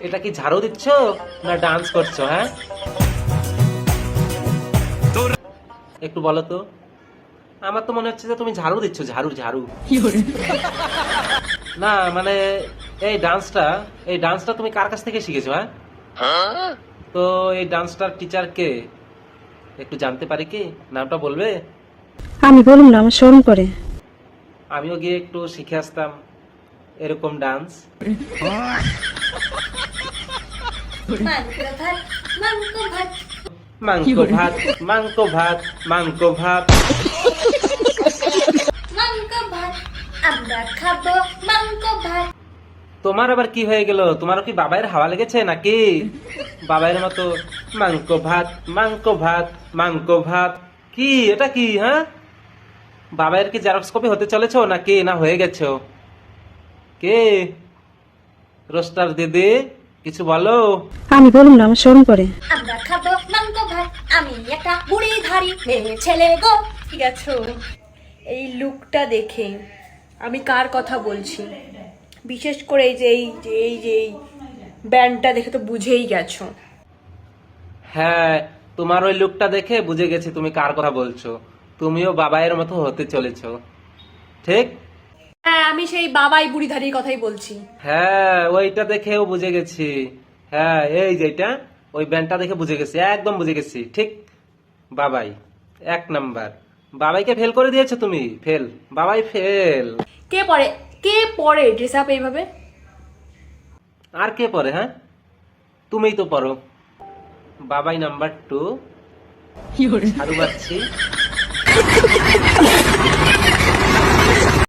এটা কি ঝাড়ু দিচ্ছ না ডান্স করছো? হ্যাঁ, একটু বলো তো। আমার তো মনে হচ্ছে যে তুমি ঝাড়ু দিচ্ছ, ঝাড়ু ঝাড়ু। না মানে এই ডান্সটা তুমি কার কাছ থেকে শিখেছো? হ্যাঁ, তো এই ডান্সটার টিচার কে, একটু জানতে পারি কি? নামটা বলবে? আমি বলুন না, আমার শরম করে। আমিও গিয়ে একটু শিখে আসতাম এরকম ডান্স। মাংস ভাত, মাংস ভাত, মাংস ভাত, মাংস ভাত, মাংস ভাত। মাংস ভাত, আমরা খাবো মাংস ভাত। তোমার আবার কি হয়ে গেল? তোমারও কি বাবাইয়ের হাওয়া লেগেছে নাকি? বাবাইয়ের মতো মাংস ভাত, মাংস ভাত, মাংস ভাত। কি এটা কি? হ্যাঁ, বাবাইয়ের কি জেরক্স কপি হতে চলেছো নাকি, না হয়ে গেছো? কে রোস্টার দিদি, কিছু বলো। আমি বলুন না, আমার শরম করে। আমরা খাবো মাংস ভাত, আমি একটা বুড়ি ধারি মেয়ে ছেলে গো। ঠিক আছে, এই লুকটা দেখে আমি কার কথা বলছি, বিশেষ করে এই ব্যান্ডটা দেখে তো বুঝেই গেছো। হ্যাঁ, তোমার ওই লুকটা দেখে বুঝে গেছি তুমি কার কথা বলছো। তুমিও বাবাইয়ের মতো হতে চলেছো, ঠিক? হ্যাঁ, আমি সেই বাবাই বুড়িধারির কথাই বলছি। হ্যাঁ, ওইটা দেখেও বুঝে গেছি। হ্যাঁ, এই যেটা, ওই ব্যান্ডটা দেখে বুঝে গেছি, একদম বুঝে গেছি, ঠিক। বাবাই এক নাম্বার। বাবাইকে ফেল করে দিয়েছো তুমি, ফেল। বাবাই ফেল। কে পরে ড্রেস আপ এইভাবে? আর কে পরে? হ্যাঁ, তুমিই তো পড়ো। বাবাই নাম্বার 2, ঝাড়ু মারছি।